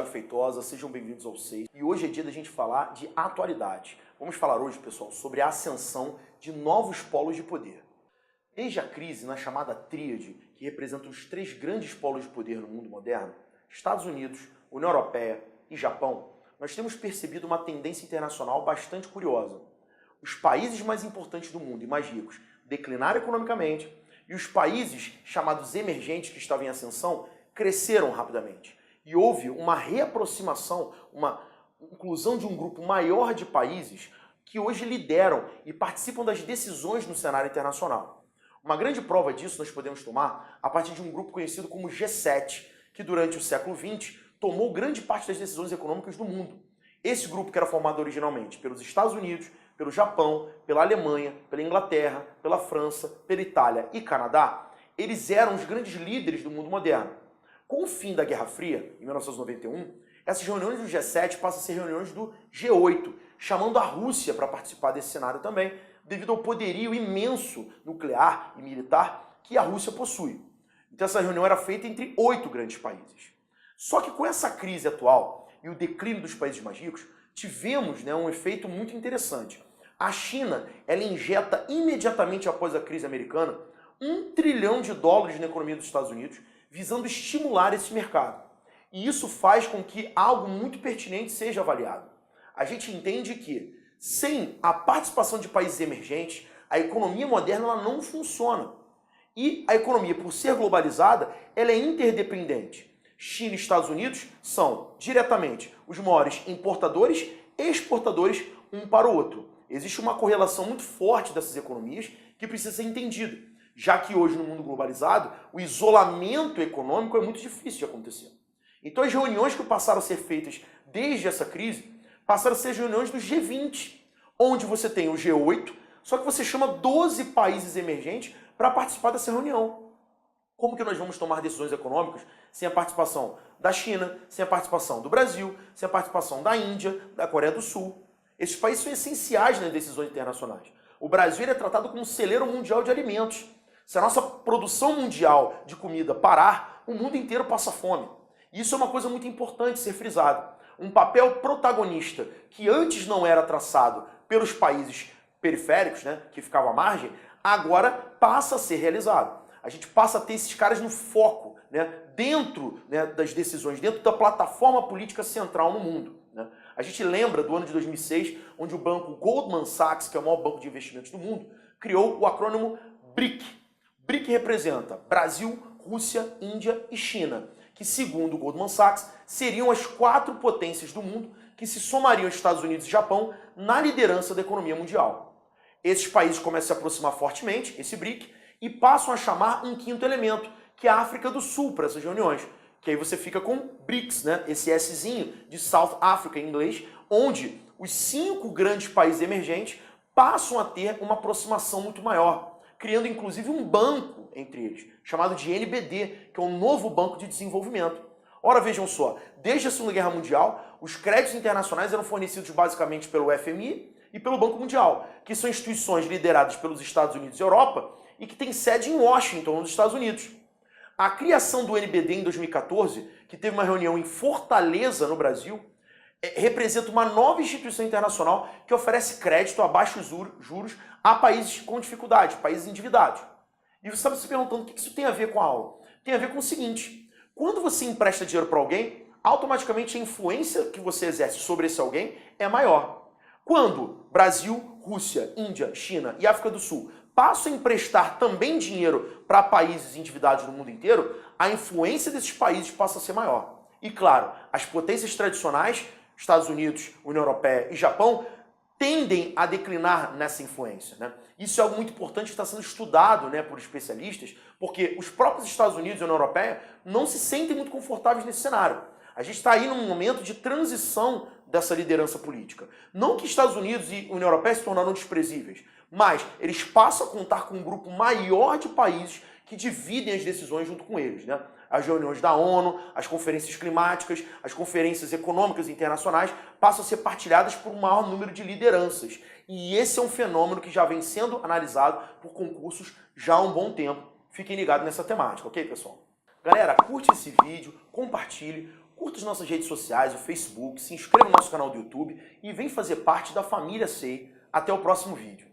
Thiago Feitosa, sejam bem-vindos ao SEI. E hoje é dia da gente falar de atualidade. Vamos falar hoje, pessoal, sobre a ascensão de novos polos de poder. Desde a crise na chamada tríade, que representa os três grandes polos de poder no mundo moderno, Estados Unidos, União Europeia e Japão, nós temos percebido uma tendência internacional bastante curiosa. Os países mais importantes do mundo e mais ricos declinaram economicamente e os países chamados emergentes que estavam em ascensão cresceram rapidamente. E houve uma reaproximação, uma inclusão de um grupo maior de países que hoje lideram e participam das decisões no cenário internacional. Uma grande prova disso nós podemos tomar a partir de um grupo conhecido como G7, que durante o século XX tomou grande parte das decisões econômicas do mundo. Esse grupo, que era formado originalmente pelos Estados Unidos, pelo Japão, pela Alemanha, pela Inglaterra, pela França, pela Itália e Canadá, eles eram os grandes líderes do mundo moderno. Com o fim da Guerra Fria, em 1991, essas reuniões do G7 passam a ser reuniões do G8, chamando a Rússia para participar desse cenário também, devido ao poderio imenso nuclear e militar que a Rússia possui. Então essa reunião era feita entre 8 grandes países. Só que com essa crise atual e o declínio dos países mais ricos, tivemos um efeito muito interessante. A China, ela injeta imediatamente após a crise americana $1 trilhão na economia dos Estados Unidos, visando estimular esse mercado. E isso faz com que algo muito pertinente seja avaliado. A gente entende que, sem a participação de países emergentes, a economia moderna ela não funciona. E a economia, por ser globalizada, ela é interdependente. China e Estados Unidos são, diretamente, os maiores importadores e exportadores um para o outro. Existe uma correlação muito forte dessas economias que precisa ser entendida, já que hoje, no mundo globalizado, o isolamento econômico é muito difícil de acontecer. Então as reuniões que passaram a ser feitas desde essa crise passaram a ser as reuniões do G20, onde você tem o G8, só que você chama 12 países emergentes para participar dessa reunião. Como que nós vamos tomar decisões econômicas sem a participação da China, sem a participação do Brasil, sem a participação da Índia, da Coreia do Sul? Esses países são essenciais nas decisões internacionais. O Brasil é tratado como um celeiro mundial de alimentos. Se a nossa produção mundial de comida parar, o mundo inteiro passa fome. Isso é uma coisa muito importante ser frisado. Um papel protagonista que antes não era traçado pelos países periféricos, que ficavam à margem, agora passa a ser realizado. A gente passa a ter esses caras no foco, dentro das decisões, dentro da plataforma política central no mundo. A gente lembra do ano de 2006, onde o banco Goldman Sachs, que é o maior banco de investimentos do mundo, criou o acrônimo BRIC. BRIC representa Brasil, Rússia, Índia e China, que, segundo o Goldman Sachs, seriam as 4 potências do mundo que se somariam aos Estados Unidos e Japão na liderança da economia mundial. Esses países começam a se aproximar fortemente, esse BRIC, e passam a chamar um 5º elemento, que é a África do Sul, para essas reuniões. Que aí você fica com BRICS, esse Szinho de South Africa em inglês, onde os 5 grandes países emergentes passam a ter uma aproximação muito maior, criando inclusive um banco entre eles, chamado de NBD, que é um novo banco de desenvolvimento. Ora, vejam só, desde a Segunda Guerra Mundial, os créditos internacionais eram fornecidos basicamente pelo FMI e pelo Banco Mundial, que são instituições lideradas pelos Estados Unidos e Europa e que têm sede em Washington, nos Estados Unidos. A criação do NBD em 2014, que teve uma reunião em Fortaleza, no Brasil, representa uma nova instituição internacional que oferece crédito a baixos juros a países com dificuldade, países endividados. E você estava se perguntando o que isso tem a ver com a aula. Tem a ver com o seguinte: quando você empresta dinheiro para alguém, automaticamente a influência que você exerce sobre esse alguém é maior. Quando Brasil, Rússia, Índia, China e África do Sul passam a emprestar também dinheiro para países endividados no mundo inteiro, a influência desses países passa a ser maior. E claro, as potências tradicionais, Estados Unidos, União Europeia e Japão, tendem a declinar nessa influência. Isso é algo muito importante que está sendo estudado por especialistas, porque os próprios Estados Unidos e a União Europeia não se sentem muito confortáveis nesse cenário. A gente está aí num momento de transição dessa liderança política. Não que Estados Unidos e União Europeia se tornaram desprezíveis, mas eles passam a contar com um grupo maior de países que dividem as decisões junto com eles. As reuniões da ONU, as conferências climáticas, as conferências econômicas internacionais passam a ser partilhadas por um maior número de lideranças. E esse é um fenômeno que já vem sendo analisado por concursos já há um bom tempo. Fiquem ligados nessa temática, ok, pessoal? Galera, curte esse vídeo, compartilhe, curta as nossas redes sociais, o Facebook, se inscreva no nosso canal do YouTube e vem fazer parte da família SEI. Até o próximo vídeo.